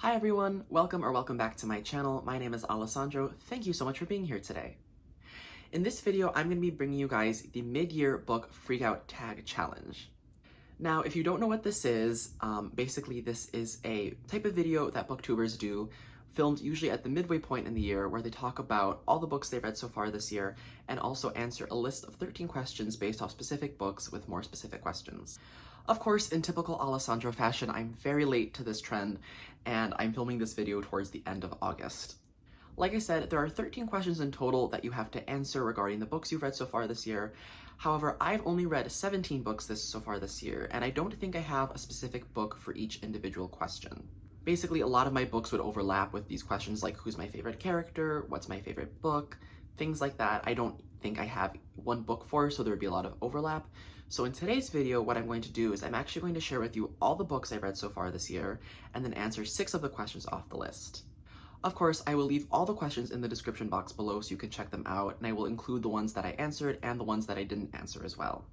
Hi everyone, welcome back to my channel. My name is Alessandro. Thank you so much for being here today. In this video, I'm going to be bringing you guys the mid-year book freakout tag challenge. Now, if you don't know what this is, basically this is a type of video that booktubers do, filmed usually at the midway point in the year, where they talk about all the books they've read so far this year and also answer a list of 13 questions based off specific books with more specific questions. Of course, in typical Alessandro fashion, I'm very late to this trend, and I'm filming this video towards the end of August. Like I said, there are 13 questions in total that you have to answer regarding the books you've read so far this year. However, I've only read 17 books so far this year, and I don't think I have a specific book for each individual question. Basically, a lot of my books would overlap with these questions like who's my favorite character, what's my favorite book, things like that. I don't think I have one book for, so there would be a lot of overlap. So in today's video, what I'm going to do is I'm actually going to share with you all the books I've read so far this year, and then answer 6 of the questions off the list. Of course, I will leave all the questions in the description box below so you can check them out, and I will include the ones that I answered and the ones that I didn't answer as well.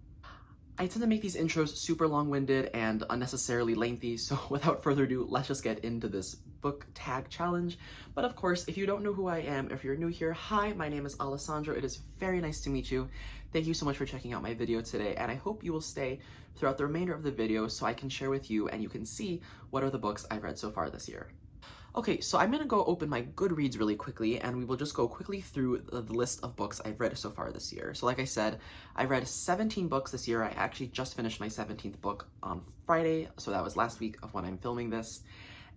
I tend to make these intros super long-winded and unnecessarily lengthy, so without further ado, let's just get into this book tag challenge. But of course, if you don't know who I am, if you're new here, hi, my name is Alessandro. It is very nice to meet you. Thank you so much for checking out my video today, and I hope you will stay throughout the remainder of the video so I can share with you and you can see what are the books I've read so far this year. Okay, so I'm gonna go open my Goodreads really quickly, and we will just go quickly through the list of books I've read so far this year. So like I said, I read 17 books this year. I actually just finished my 17th book on Friday, so that was last week of when I'm filming this.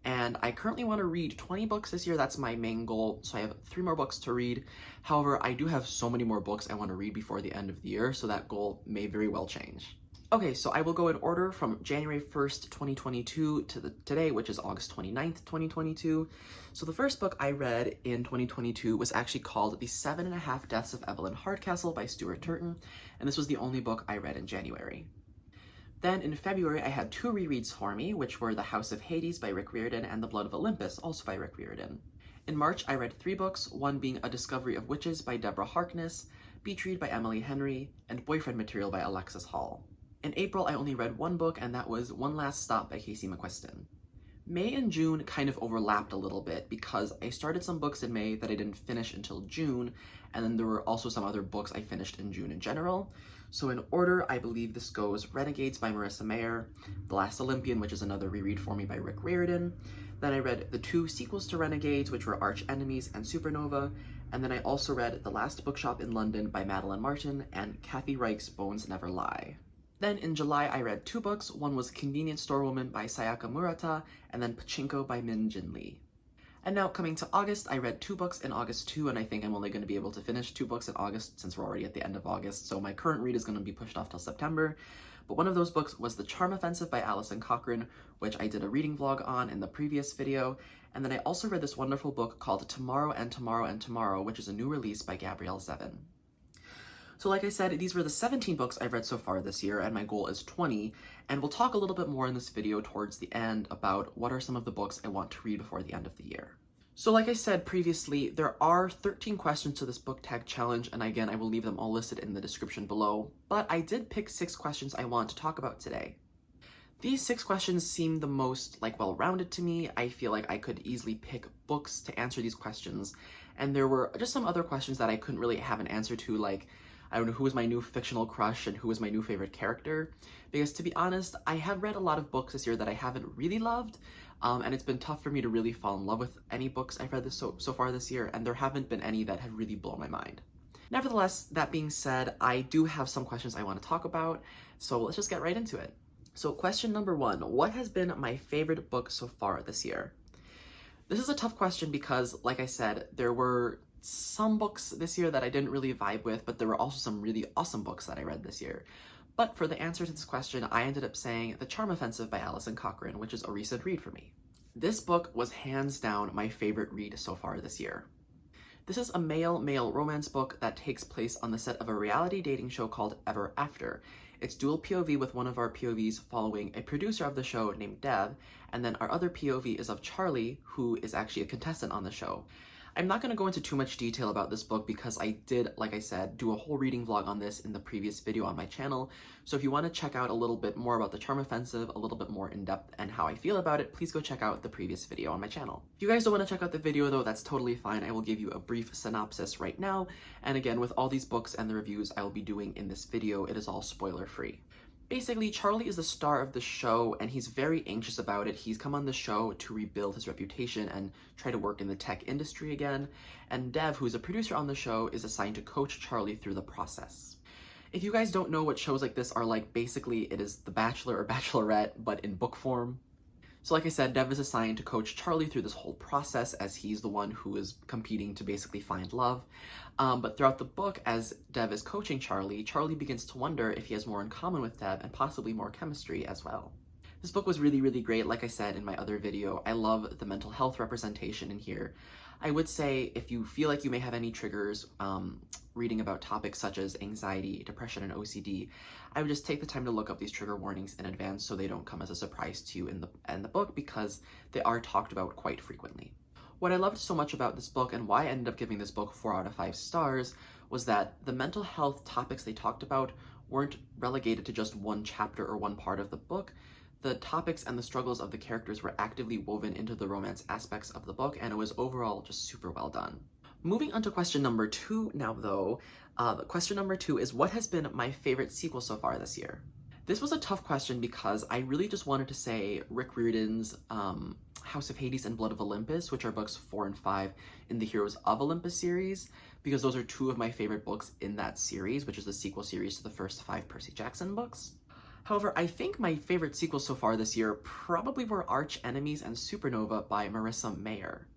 And I currently want to read 20 books this year. That's my main goal, so I have 3 more books to read. However, I do have so many more books I want to read before the end of the year, so that goal may very well change. Okay, so I will go in order from January 1st, 2022 to today, which is August 29th, 2022. So the first book I read in 2022 was actually called The 7.5 Deaths of Evelyn Hardcastle by Stuart Turton, and this was the only book I read in January. Then in February, I had 2 rereads for me, which were The House of Hades by Rick Riordan and The Blood of Olympus, also by Rick Riordan. In March, I read 3 books, one being A Discovery of Witches by Deborah Harkness, Beach Read by Emily Henry, and Boyfriend Material by Alexis Hall. In April, I only read 1 book, and that was One Last Stop by Casey McQuiston. May and June kind of overlapped a little bit because I started some books in May that I didn't finish until June, and then there were also some other books I finished in June in general. So in order, I believe this goes Renegades by Marissa Mayer, The Last Olympian, which is another reread for me by Rick Riordan. Then I read the 2 sequels to Renegades, which were Arch Enemies and Supernova, and then I also read The Last Bookshop in London by Madeline Martin and Kathy Reich's Bones Never Lie. Then in July, I read 2 books. One was Convenience Store Woman by Sayaka Murata, and then Pachinko by Min Jin Lee. And now coming to August, I read 2 books in August too, and I think I'm only going to be able to finish 2 books in August since we're already at the end of August, so my current read is going to be pushed off till September. But one of those books was The Charm Offensive by Alison Cochrane, which I did a reading vlog on in the previous video. And then I also read this wonderful book called Tomorrow and Tomorrow and Tomorrow, which is a new release by Gabrielle Zevin. So like I said, these were the 17 books I've read so far this year, and my goal is 20, and we'll talk a little bit more in this video towards the end about what are some of the books I want to read before the end of the year. So like I said previously, there are 13 questions to this book tag challenge, and again, I will leave them all listed in the description below, but I did pick 6 questions I want to talk about today. These 6 questions seem the most well-rounded to me. I feel like I could easily pick books to answer these questions, and there were just some other questions that I couldn't really have an answer to, like, I don't know, who was my new fictional crush and who was my new favorite character, because to be honest, I have read a lot of books this year that I haven't really loved, and it's been tough for me to really fall in love with any books I've read so far this year, and there haven't been any that have really blown my mind. Nevertheless, that being said, I do have some questions I want to talk about, so let's just get right into it. So question number 1, what has been my favorite book so far this year? This is a tough question because, like I said, there were some books this year that I didn't really vibe with, but there were also some really awesome books that I read this year. But for the answer to this question, I ended up saying The Charm Offensive by Alison Cochrane, which is a recent read for me. This book was hands down my favorite read so far this year. This is a male-male romance book that takes place on the set of a reality dating show called Ever After. It's dual POV with one of our POVs following a producer of the show named Dev, and then our other POV is of Charlie, who is actually a contestant on the show. I'm not going to go into too much detail about this book because I did, like I said, do a whole reading vlog on this in the previous video on my channel. So if you want to check out a little bit more about the Charm Offensive, a little bit more in depth and how I feel about it, please go check out the previous video on my channel. If you guys don't want to check out the video though, that's totally fine. I will give you a brief synopsis right now. And again, with all these books and the reviews I will be doing in this video, it is all spoiler free. Basically, Charlie is the star of the show, and he's very anxious about it. He's come on the show to rebuild his reputation and try to work in the tech industry again, and Dev, who's a producer on the show, is assigned to coach Charlie through the process. If you guys don't know what shows like this are like, basically it is The Bachelor or Bachelorette, but in book form. So like I said, Dev is assigned to coach Charlie through this whole process as he's the one who is competing to basically find love. But throughout the book, as Dev is coaching Charlie, Charlie begins to wonder if he has more in common with Dev and possibly more chemistry as well. This book was really, really great. Like I said in my other video, I love the mental health representation in here. I would say if you feel like you may have any triggers reading about topics such as anxiety, depression, and OCD, I would just take the time to look up these trigger warnings in advance so they don't come as a surprise to you in the book, because they are talked about quite frequently. What I loved so much about this book and why I ended up giving this book 4 out of 5 stars was that the mental health topics they talked about weren't relegated to just one chapter or one part of the book. The topics and the struggles of the characters were actively woven into the romance aspects of the book, and it was overall just super well done. Moving on to question number 2 now though. Question number 2 is, what has been my favorite sequel so far this year? This was a tough question because I really just wanted to say Rick Riordan's House of Hades and Blood of Olympus, which are books 4 and 5 in the Heroes of Olympus series, because those are 2 of my favorite books in that series, which is the sequel series to the first 5 Percy Jackson books. However, I think my favorite sequels so far this year probably were Arch Enemies and Supernova by Marissa Mayer.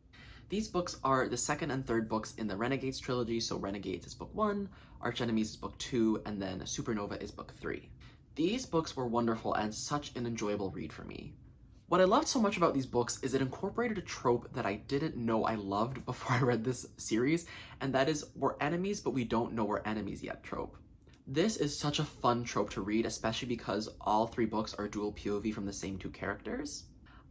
These books are the second and third books in the Renegades trilogy, so Renegades is book 1, Arch Enemies is book 2, and then Supernova is book 3. These books were wonderful and such an enjoyable read for me. What I loved so much about these books is it incorporated a trope that I didn't know I loved before I read this series, and that is we're enemies but we don't know we're enemies yet trope. This is such a fun trope to read, especially because all 3 books are dual POV from the same 2 characters.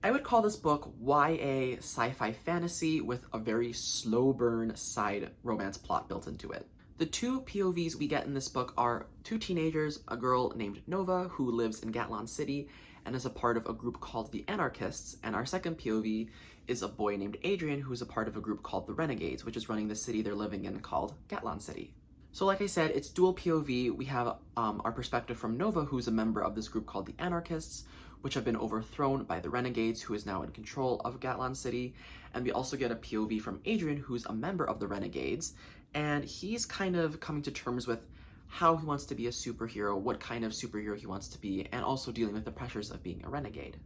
I would call this book YA sci-fi fantasy with a very slow burn side romance plot built into it. The 2 POVs we get in this book are 2 teenagers, a girl named Nova who lives in Gatlon City and is a part of a group called the Anarchists, and our second POV is a boy named Adrian who's a part of a group called the Renegades, which is running the city they're living in called Gatlon City. So like I said, it's dual POV. We have our perspective from Nova, who's a member of this group called the Anarchists, which have been overthrown by the Renegades, who is now in control of Gatlon City. And we also get a POV from Adrian, who's a member of the Renegades, and he's kind of coming to terms with how he wants to be a superhero, what kind of superhero he wants to be, and also dealing with the pressures of being a renegade.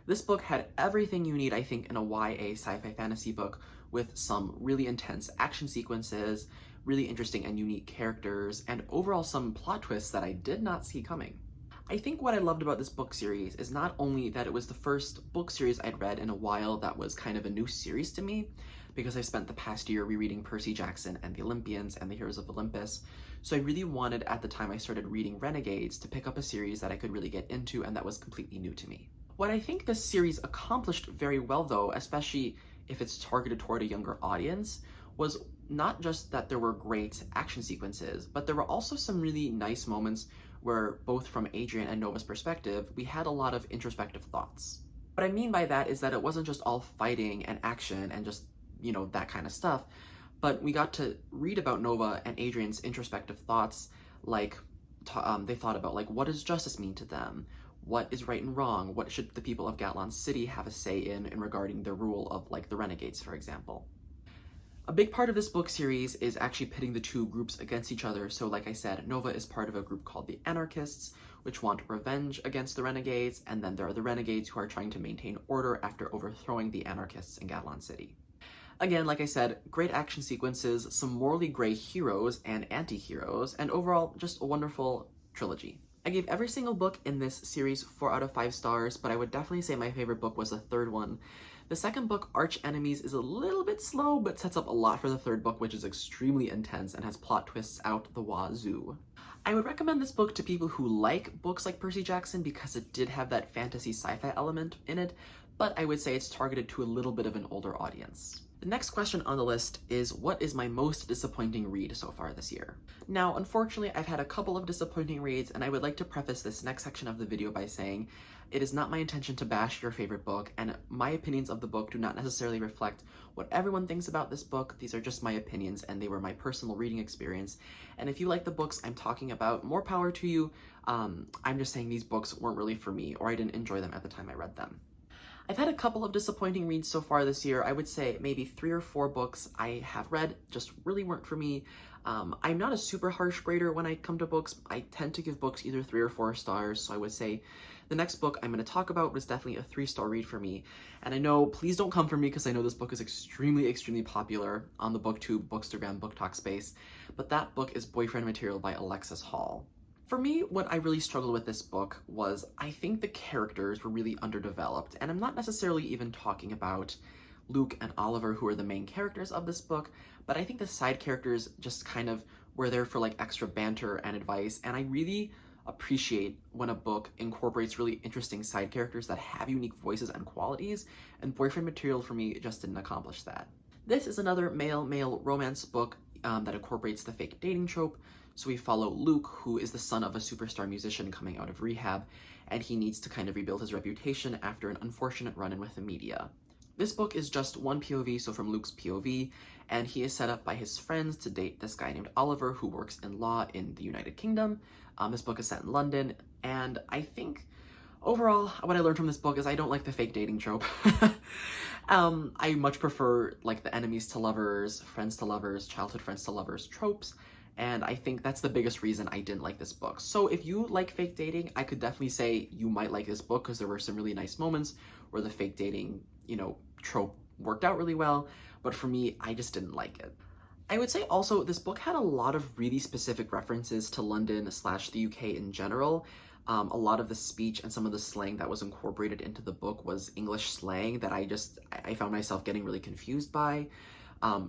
This book had everything you need, I think, in a YA sci-fi fantasy book, with some really intense action sequences, really interesting and unique characters, and overall some plot twists that I did not see coming. I think what I loved about this book series is not only that it was the first book series I'd read in a while that was kind of a new series to me, because I spent the past year rereading Percy Jackson and the Olympians and the Heroes of Olympus, so I really wanted, at the time I started reading Renegades, to pick up a series that I could really get into and that was completely new to me. What I think this series accomplished very well though, especially if it's targeted toward a younger audience, was not just that there were great action sequences, but there were also some really nice moments where, both from Adrian and Nova's perspective, we had a lot of introspective thoughts. What I mean by that is that it wasn't just all fighting and action and just, you know, that kind of stuff, but we got to read about Nova and Adrian's introspective thoughts, like they thought about, like, what does justice mean to them? What is right and wrong? What should the people of Gatlon City have a say in regarding the rule of, like, the Renegades, for example? A big part of this book series is actually pitting the 2 groups against each other. So like I said, Nova is part of a group called the Anarchists, which want revenge against the Renegades, and then there are the Renegades who are trying to maintain order after overthrowing the Anarchists in Gatlon City. Again, like I said, great action sequences, some morally gray heroes and anti-heroes, and overall just a wonderful trilogy. I gave every single book in this series 4 out of 5 stars, but I would definitely say my favorite book was the third one. The second book, Arch Enemies, is a little bit slow, but sets up a lot for the third book, which is extremely intense and has plot twists out the wazoo. I would recommend this book to people who like books like Percy Jackson because it did have that fantasy sci-fi element in it, but I would say it's targeted to a little bit of an older audience. The next question on the list is, what is my most disappointing read so far this year? Now, unfortunately, I've had a couple of disappointing reads, and I would like to preface this next section of the video by saying it is not my intention to bash your favorite book, and my opinions of the book do not necessarily reflect what everyone thinks about this book. These are just my opinions, and they were my personal reading experience. And if you like the books I'm talking about, more power to you. I'm just saying these books weren't really for me, or I didn't enjoy them at the time I read them. I've had a couple of disappointing reads so far this year. I would say maybe 3 or 4 books I have read just really weren't for me. I'm not a super harsh grader when I come to books. I tend to give books either 3 or 4 stars, so I would say the next book I'm going to talk about was definitely a 3-star read for me. And I know, please don't come for me because I know this book is extremely, extremely popular on the BookTube, Bookstagram, BookTok space, but that book is Boyfriend Material by Alexis Hall. For me, what I really struggled with this book was I think the characters were really underdeveloped, and I'm not necessarily even talking about Luke and Oliver, who are the main characters of this book, but I think the side characters just kind of were there for like extra banter and advice, and I really appreciate when a book incorporates really interesting side characters that have unique voices and qualities, and Boyfriend Material for me just didn't accomplish that. This is another male-male romance book that incorporates the fake dating trope. So we follow Luke, who is the son of a superstar musician coming out of rehab, and he needs to kind of rebuild his reputation after an unfortunate run-in with the media. This book is just one POV, so from Luke's POV, and he is set up by his friends to date this guy named Oliver, who works in law in the United Kingdom. This book is set in London, and I think overall, what I learned from this book is I don't like the fake dating trope. I much prefer like the enemies to lovers, friends to lovers, childhood friends to lovers tropes. And I think that's the biggest reason I didn't like this book. So if you like fake dating, I could definitely say you might like this book because there were some really nice moments where the fake dating, trope worked out really well. But for me, I just didn't like it. I would say also this book had a lot of really specific references to London/the UK in general. A lot of the speech and some of the slang that was incorporated into the book was English slang that I found myself getting really confused by.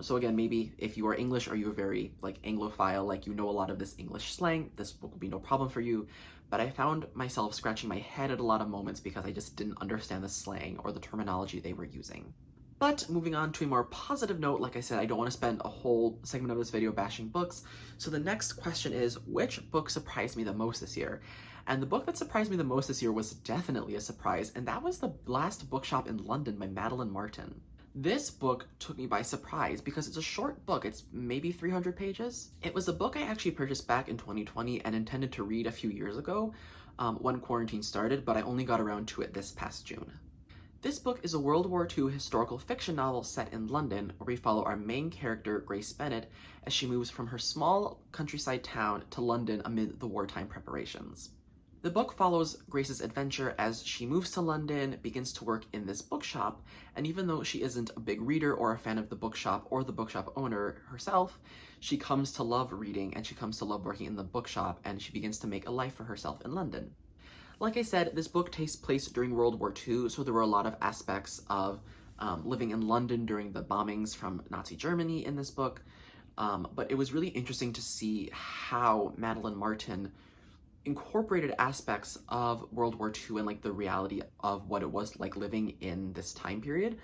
So again, maybe if you are English or you're very like Anglophile, like you know a lot of this English slang, this book will be no problem for you. But I found myself scratching my head at a lot of moments because I just didn't understand the slang or the terminology they were using. But moving on to a more positive note, like I said, I don't want to spend a whole segment of this video bashing books. So the next question is, which book surprised me the most this year? And the book that surprised me the most this year was definitely a surprise, and that was The Last Bookshop in London by Madeline Martin. This book took me by surprise because it's a short book. It's maybe 300 pages. It was a book I actually purchased back in 2020 and intended to read a few years ago when quarantine started, but I only got around to it this past June. This book is a World War II historical fiction novel set in London, where we follow our main character, Grace Bennett, as she moves from her small countryside town to London amid the wartime preparations. The book follows Grace's adventure as she moves to London, begins to work in this bookshop, and even though she isn't a big reader or a fan of the bookshop or the bookshop owner herself, she comes to love reading and she comes to love working in the bookshop, and she begins to make a life for herself in London. Like I said, this book takes place during World War II, so there were a lot of aspects of living in London during the bombings from Nazi Germany in this book, but it was really interesting to see how Madeline Martin incorporated aspects of World War II and like the reality of what it was like living in this time period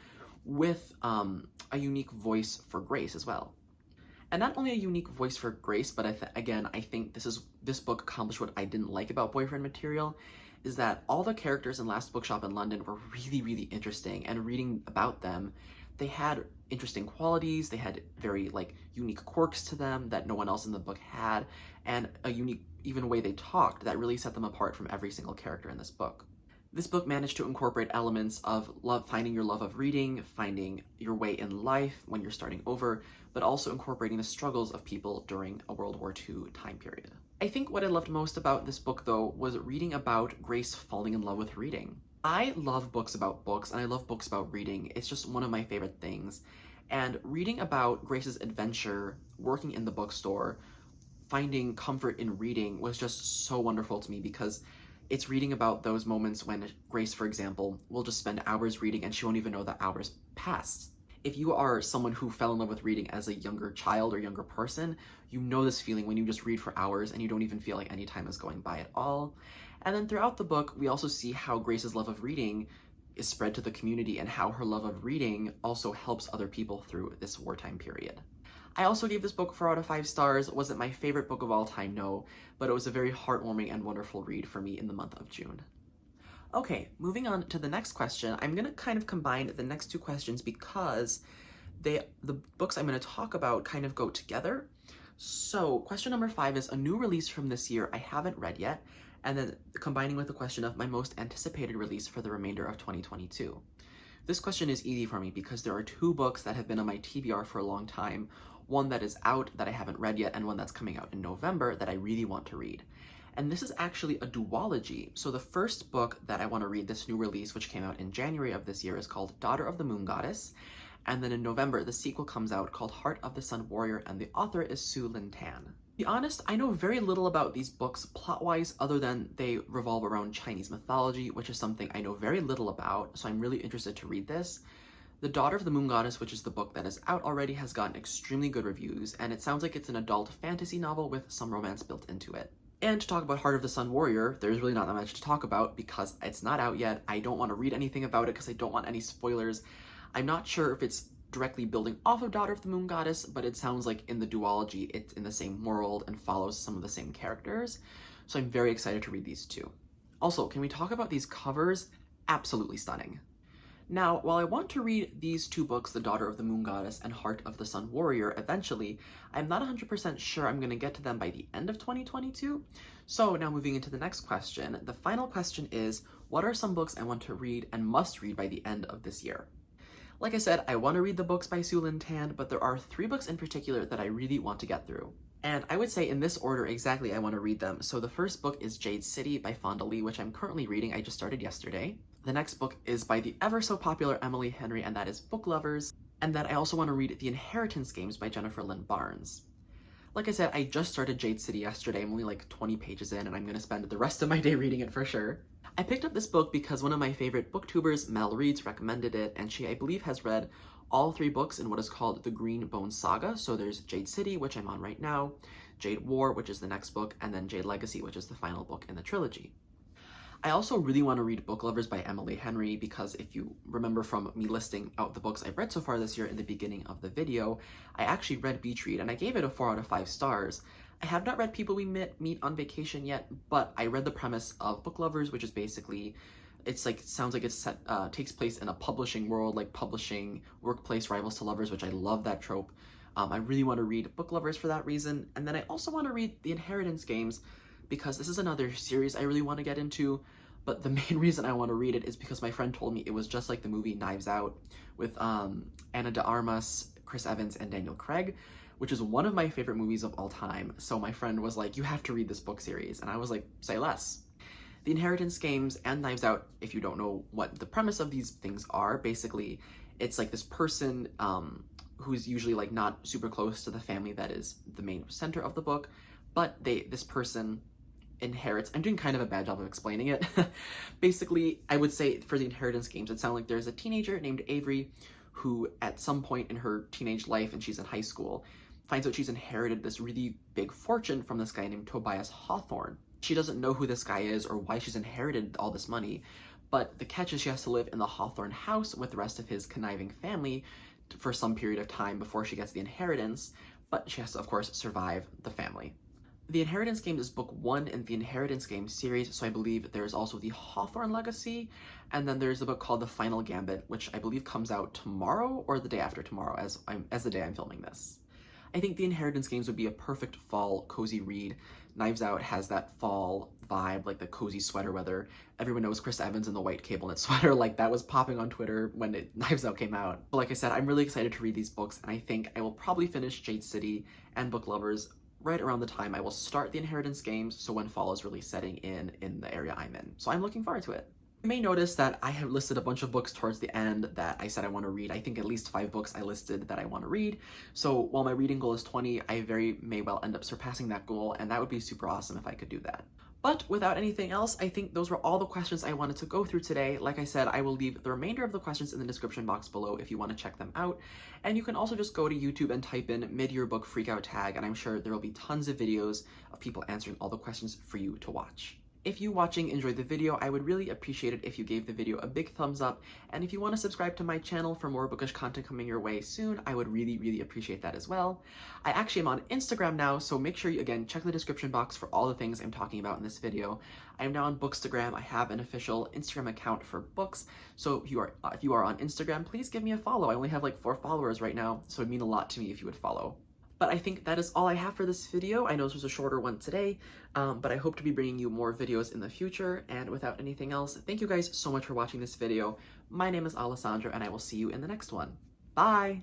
with a unique voice for Grace as well. And not only a unique voice for Grace, but I think this book accomplished what I didn't like about Boyfriend Material, is that all the characters in Last Bookshop in London were really, really interesting, and reading about them, they had interesting qualities, they had very like unique quirks to them that no one else in the book had, and a unique even way they talked that really set them apart from every single character in this book. This book managed to incorporate elements of finding your love of reading, finding your way in life when you're starting over, but also incorporating the struggles of people during a World War II time period. I think what I loved most about this book, though, was reading about Grace falling in love with reading. I love books about books, and I love books about reading. It's just one of my favorite things. And reading about Grace's adventure, working in the bookstore, finding comfort in reading was just so wonderful to me, because it's reading about those moments when Grace, for example, will just spend hours reading and she won't even know the hours passed. If you are someone who fell in love with reading as a younger child or younger person, you know this feeling when you just read for hours and you don't even feel like any time is going by at all. And then throughout the book, we also see how Grace's love of reading is spread to the community and how her love of reading also helps other people through this wartime period. I also gave this book 4 out of 5 stars. Was it my favorite book of all time? No, but it was a very heartwarming and wonderful read for me in the month of June. Okay, moving on to the next question. I'm going to kind of combine the next two questions because the books I'm going to talk about kind of go together. So question number 5 is a new release from this year I haven't read yet, and then combining with the question of my most anticipated release for the remainder of 2022. This question is easy for me because there are 2 books that have been on my TBR for a long time, one that is out that I haven't read yet and one that's coming out in November that I really want to read. And this is actually a duology. So the first book that I want to read, this new release, which came out in January of this year, is called Daughter of the Moon Goddess. And then in November, the sequel comes out called Heart of the Sun Warrior, and the author is Su Lin Tan. To be honest, I know very little about these books plot-wise other than they revolve around Chinese mythology, which is something I know very little about, so I'm really interested to read this. The Daughter of the Moon Goddess, which is the book that is out already, has gotten extremely good reviews, and it sounds like it's an adult fantasy novel with some romance built into it. And to talk about Heart of the Sun Warrior, there's really not that much to talk about because it's not out yet. I don't want to read anything about it because I don't want any spoilers. I'm not sure if it's directly building off of Daughter of the Moon Goddess, but it sounds like in the duology it's in the same world and follows some of the same characters. So I'm very excited to read these 2. Also, can we talk about these covers? Absolutely stunning. Now, while I want to read these 2 books, The Daughter of the Moon Goddess and Heart of the Sun Warrior, eventually, I'm not 100% sure I'm going to get to them by the end of 2022. So now moving into the next question, the final question is, what are some books I want to read and must read by the end of this year? Like I said, I want to read the books by Su Lin Tan, but there are 3 books in particular that I really want to get through. And I would say in this order exactly I want to read them. So the first book is Jade City by Fonda Lee, which I'm currently reading. I just started yesterday. The next book is by the ever so popular Emily Henry, and that is Book Lovers. And then I also want to read The Inheritance Games by Jennifer Lynn Barnes. Like I said, I just started Jade City yesterday. I'm only like 20 pages in, and I'm going to spend the rest of my day reading it for sure. I picked up this book because one of my favorite booktubers, Mel Reeds, recommended it, and she, I believe, has read all 3 books in what is called the Green Bone Saga. So there's Jade City, which I'm on right now, Jade War, which is the next book, and then Jade Legacy, which is the final book in the trilogy. I also really want to read Book Lovers by Emily Henry because if you remember from me listing out the books I've read so far this year in the beginning of the video, I actually read Beach Read and I gave it a 4 out of 5 stars. I have not read People We Meet on Vacation yet, but I read the premise of Book Lovers, which is basically, it's like, sounds like it's set, takes place in a publishing world, like publishing workplace rivals to lovers, which I love that trope. I really want to read Book Lovers for that reason. And then I also want to read The Inheritance Games because this is another series I really want to get into, but the main reason I want to read it is because my friend told me it was just like the movie Knives Out with Ana de Armas, Chris Evans, and Daniel Craig, which is one of my favorite movies of all time. So my friend was like, you have to read this book series, and I was like, say less. The Inheritance Games and Knives Out, if you don't know what the premise of these things are, basically it's like this person who's usually like not super close to the family that is the main center of the book, but this person inherits. I'm doing kind of a bad job of explaining it. Basically, I would say for the Inheritance Games, it sounds like there's a teenager named Avery who at some point in her teenage life, and she's in high school, finds out she's inherited this really big fortune from this guy named Tobias Hawthorne. She doesn't know who this guy is or why she's inherited all this money, but the catch is she has to live in the Hawthorne house with the rest of his conniving family for some period of time before she gets the inheritance, but she has to, of course, survive the family. The Inheritance Games is book 1 in the Inheritance Games series, so I believe there's also the Hawthorne Legacy, and then there's a book called The Final Gambit, which I believe comes out tomorrow or the day after tomorrow as the day I'm filming this. I think the Inheritance Games would be a perfect fall cozy read. Knives Out has that fall vibe, like the cozy sweater weather. Everyone knows Chris Evans in the white cable knit sweater, like that was popping on Twitter when Knives Out came out. But like I said, I'm really excited to read these books, and I think I will probably finish Jade City and Book Lovers right around the time I will start the Inheritance Games, so when fall is really setting in the area I'm in. So I'm looking forward to it. You may notice that I have listed a bunch of books towards the end that I said I want to read. I think at least 5 books I listed that I want to read. So while my reading goal is 20, I very may well end up surpassing that goal, and that would be super awesome if I could do that. But without anything else, I think those were all the questions I wanted to go through today. Like I said, I will leave the remainder of the questions in the description box below if you want to check them out. And you can also just go to YouTube and type in mid-year book freakout tag, and I'm sure there will be tons of videos of people answering all the questions for you to watch. If you watching enjoyed the video, I would really appreciate it if you gave the video a big thumbs up, and if you want to subscribe to my channel for more bookish content coming your way soon, I would really appreciate that as well. I actually am on Instagram now, so make sure you, again, check the description box for all the things I'm talking about in this video. I am now on Bookstagram. I have an official Instagram account for books, so if you are on Instagram, please give me a follow. I only have like 4 followers right now, so it'd mean a lot to me if you would follow. But I think that is all I have for this video. I know this was a shorter one today, but I hope to be bringing you more videos in the future. And without anything else, thank you guys so much for watching this video. My name is Alessandro, and I will see you in the next one. Bye!